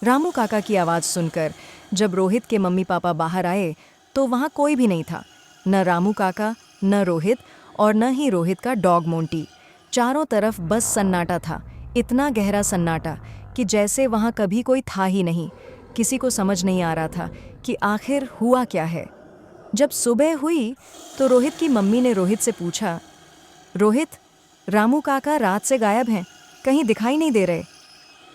रामू काका की आवाज़ सुनकर जब रोहित के मम्मी पापा बाहर आए तो वहाँ कोई भी नहीं था। न रामू काका, न रोहित और न ही रोहित का डॉग मोंटी। चारों तरफ बस सन्नाटा था, इतना गहरा सन्नाटा कि जैसे वहाँ कभी कोई था ही नहीं। किसी को समझ नहीं आ रहा था कि आखिर हुआ क्या है। जब सुबह हुई तो रोहित की मम्मी ने रोहित से पूछा, रोहित, रामू काका रात से गायब हैं, कहीं दिखाई नहीं दे रहे।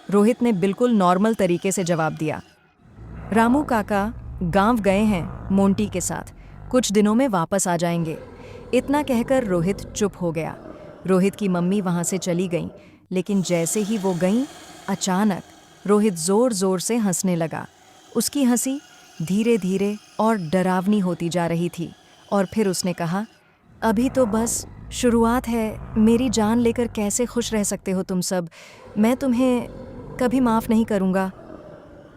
रोहित ने बिल्कुल नॉर्मल तरीके से जवाब दिया, रामू काका गांव गए हैं मोंटी के साथ, कुछ दिनों में वापस आ जाएंगे। इतना कहकर रोहित चुप हो गया। रोहित की मम्मी वहां से चली गईं, लेकिन जैसे ही वो गईं, अचानक रोहित जोर जोर से हंसने लगा। उसकी हंसी धीरे धीरे और डरावनी होती जा रही थी। और फिर उसने कहा, अभी तो बस शुरुआत है, मेरी जान लेकर कैसे खुश रह सकते हो तुम सब, मैं तुम्हें कभी माफ़ नहीं करूँगा।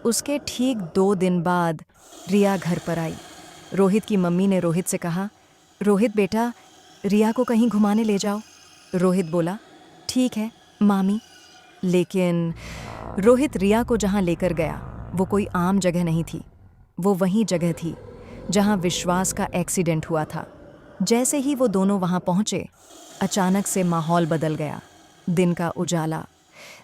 उसके ठीक 2 दिन बाद रिया घर पर आई। रोहित की मम्मी ने रोहित से कहा, रोहित बेटा, रिया को कहीं घुमाने ले जाओ। रोहित बोला, ठीक है मामी। लेकिन रोहित रिया को जहाँ लेकर गया वो कोई आम जगह नहीं थी। वो वही जगह थी जहाँ विश्वास का एक्सीडेंट हुआ था। जैसे ही वो दोनों वहाँ पहुँचे, अचानक से माहौल बदल गया। दिन का उजाला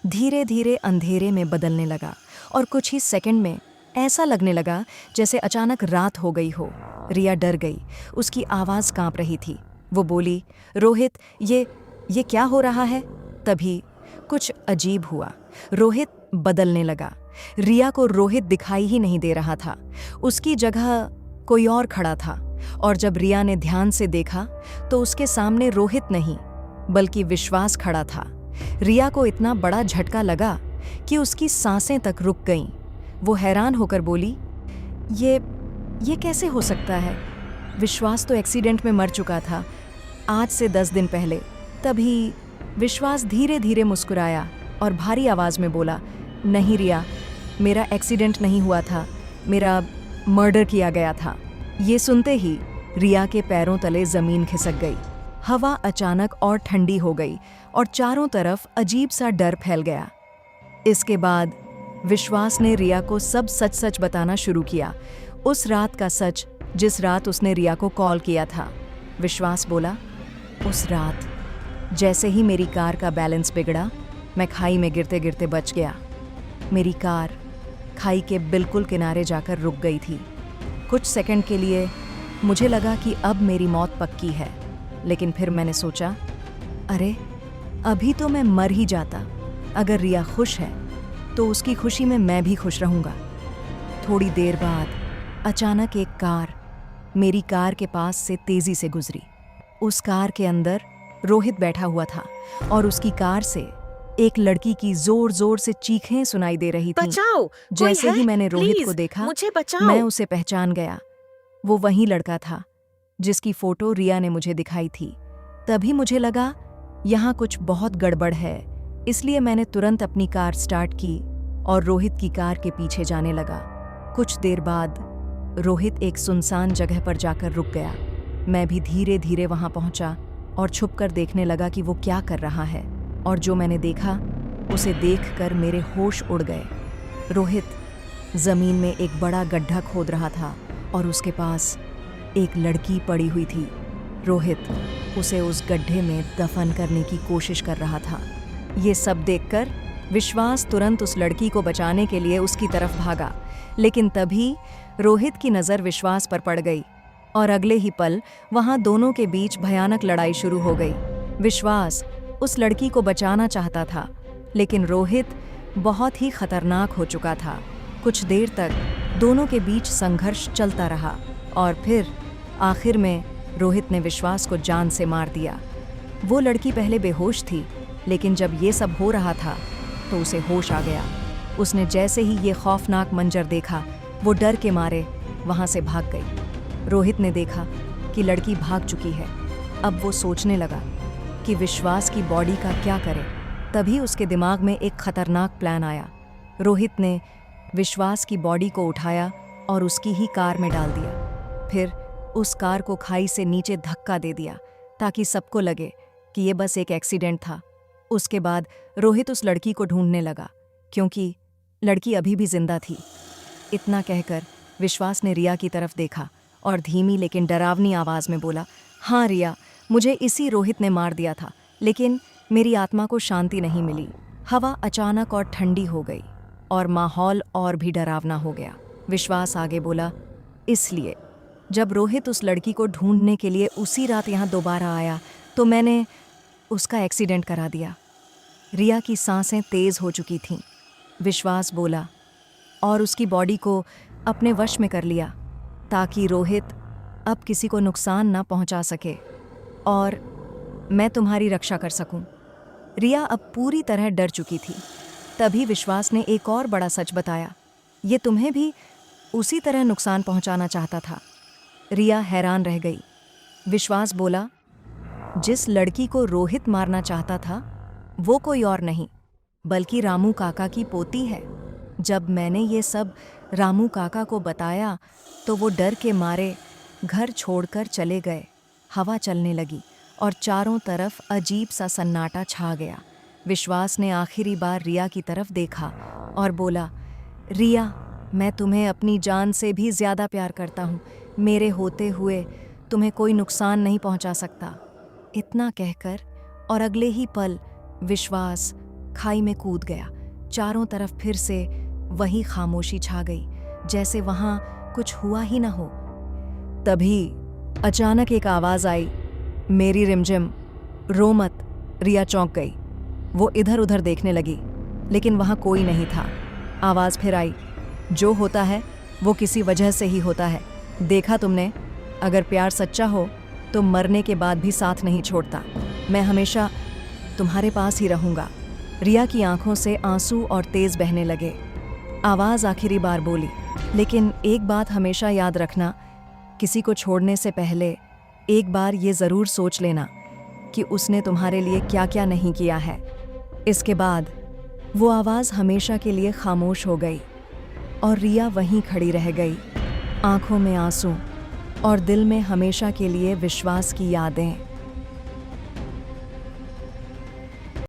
धीरे धीरे अंधेरे में बदलने लगा और कुछ ही सेकंड में ऐसा लगने लगा जैसे अचानक रात हो गई हो। रिया डर गई, उसकी आवाज़ कांप रही थी। वो बोली, रोहित, ये क्या हो रहा है? तभी कुछ अजीब हुआ। रोहित बदलने लगा। रिया को रोहित दिखाई ही नहीं दे रहा था, उसकी जगह कोई और खड़ा था। और जब रिया ने ध्यान से देखा तो उसके सामने रोहित नहीं बल्कि विश्वास खड़ा था। रिया को इतना बड़ा झटका लगा कि उसकी सांसें तक रुक गईं। वो हैरान होकर बोली, ये कैसे हो सकता है? विश्वास तो एक्सीडेंट में मर चुका था आज से 10 दिन पहले। तभी विश्वास धीरे धीरे मुस्कुराया और भारी आवाज़ में बोला, नहीं रिया, मेरा एक्सीडेंट नहीं हुआ था, मेरा मर्डर किया गया था। ये सुनते ही रिया के पैरों तले ज़मीन खिसक गई। हवा अचानक और ठंडी हो गई और चारों तरफ अजीब सा डर फैल गया। इसके बाद विश्वास ने रिया को सब सच सच बताना शुरू किया, उस रात का सच जिस रात उसने रिया को कॉल किया था। विश्वास बोला, उस रात जैसे ही मेरी कार का बैलेंस बिगड़ा, मैं खाई में गिरते गिरते बच गया। मेरी कार खाई के बिल्कुल किनारे जाकर रुक गई थी। कुछ सेकंड के लिए मुझे लगा कि अब मेरी मौत पक्की है, लेकिन फिर मैंने सोचा, अरे अभी तो मैं मर ही जाता। अगर रिया खुश है तो उसकी खुशी में मैं भी खुश रहूँगा। थोड़ी देर बाद अचानक एक कार मेरी कार के पास से तेज़ी से गुजरी। उस कार के अंदर रोहित बैठा हुआ था और उसकी कार से एक लड़की की जोर जोर से चीखें सुनाई दे रही थीं। बचाओ, जैसे कोई ही है? मैंने रोहित प्लीज, को देखा, मुझे बचाओ। मैं उसे पहचान गया। वो वही लड़का था जिसकी फोटो रिया ने मुझे दिखाई थी। तभी मुझे लगा यहाँ कुछ बहुत गड़बड़ है, इसलिए मैंने तुरंत अपनी कार स्टार्ट की और रोहित की कार के पीछे जाने लगा। कुछ देर बाद रोहित एक सुनसान जगह पर जाकर रुक गया। मैं भी धीरे धीरे वहां पहुंचा और छुपकर देखने लगा कि वो क्या कर रहा है। और जो मैंने देखा उसे देखकर मेरे होश उड़ गए। रोहित जमीन में एक बड़ा गड्ढा खोद रहा था और उसके पास एक लड़की पड़ी हुई थी। रोहित उसे उस गड्ढे में दफन करने की कोशिश कर रहा था। ये सब देखकर विश्वास तुरंत उस लड़की को बचाने के लिए उसकी तरफ भागा, लेकिन तभी रोहित की नज़र विश्वास पर पड़ गई और अगले ही पल वहां दोनों के बीच भयानक लड़ाई शुरू हो गई। विश्वास उस लड़की को बचाना चाहता था, लेकिन रोहित बहुत ही खतरनाक हो चुका था। कुछ देर तक दोनों के बीच संघर्ष चलता रहा और फिर आखिर में रोहित ने विश्वास को जान से मार दिया। वो लड़की पहले बेहोश थी, लेकिन जब ये सब हो रहा था तो उसे होश आ गया। उसने जैसे ही ये खौफनाक मंजर देखा, वो डर के मारे वहाँ से भाग गई। रोहित ने देखा कि लड़की भाग चुकी है। अब वो सोचने लगा कि विश्वास की बॉडी का क्या करे। तभी उसके दिमाग में एक खतरनाक प्लान आया। रोहित ने विश्वास की बॉडी को उठाया और उसकी ही कार में डाल दिया। फिर उस कार को खाई से नीचे धक्का दे दिया ताकि सबको लगे कि ये बस एक एक्सीडेंट था। उसके बाद रोहित उस लड़की को ढूंढने लगा, क्योंकि लड़की अभी भी जिंदा थी। इतना कहकर विश्वास ने रिया की तरफ देखा और धीमी लेकिन डरावनी आवाज में बोला, हाँ रिया, मुझे इसी रोहित ने मार दिया था, लेकिन मेरी आत्मा को शांति नहीं मिली। हवा अचानक और ठंडी हो गई और माहौल और भी डरावना हो गया। विश्वास आगे बोला, इसलिए जब रोहित उस लड़की को ढूंढने के लिए उसी रात यहाँ दोबारा आया तो मैंने उसका एक्सीडेंट करा दिया। रिया की सांसें तेज हो चुकी थीं। विश्वास बोला, और उसकी बॉडी को अपने वश में कर लिया ताकि रोहित अब किसी को नुकसान ना पहुंचा सके और मैं तुम्हारी रक्षा कर सकूं। रिया अब पूरी तरह डर चुकी थी। तभी विश्वास ने एक और बड़ा सच बताया, ये तुम्हें भी उसी तरह नुकसान पहुंचाना चाहता था। रिया हैरान रह गई। विश्वास बोला, जिस लड़की को रोहित मारना चाहता था वो कोई और नहीं बल्कि रामू काका की पोती है। जब मैंने ये सब रामू काका को बताया तो वो डर के मारे घर छोड़कर चले गए। हवा चलने लगी और चारों तरफ अजीब सा सन्नाटा छा गया। विश्वास ने आखिरी बार रिया की तरफ देखा और बोला, रिया, मैं तुम्हें अपनी जान से भी ज़्यादा प्यार करता हूँ। मेरे होते हुए तुम्हें कोई नुकसान नहीं पहुँचा सकता। इतना कहकर और अगले ही पल विश्वास खाई में कूद गया। चारों तरफ फिर से वही खामोशी छा गई, जैसे वहाँ कुछ हुआ ही न हो। तभी अचानक एक आवाज़ आई, मेरी रिमझिम, रो मत। रिया चौंक गई। वो इधर उधर देखने लगी, लेकिन वहाँ कोई नहीं था। आवाज़ फिर आई, जो होता है वो किसी वजह से ही होता है। देखा तुमने, अगर प्यार सच्चा हो तो मरने के बाद भी साथ नहीं छोड़ता। मैं हमेशा तुम्हारे पास ही रहूँगा। रिया की आंखों से आंसू और तेज़ बहने लगे। आवाज़ आखिरी बार बोली, लेकिन एक बात हमेशा याद रखना, किसी को छोड़ने से पहले एक बार ये ज़रूर सोच लेना कि उसने तुम्हारे लिए क्या क्या नहीं किया है। इसके बाद वो आवाज़ हमेशा के लिए खामोश हो गई और रिया वहीं खड़ी रह गई, आंखों में आंसू और दिल में हमेशा के लिए विश्वास की यादें।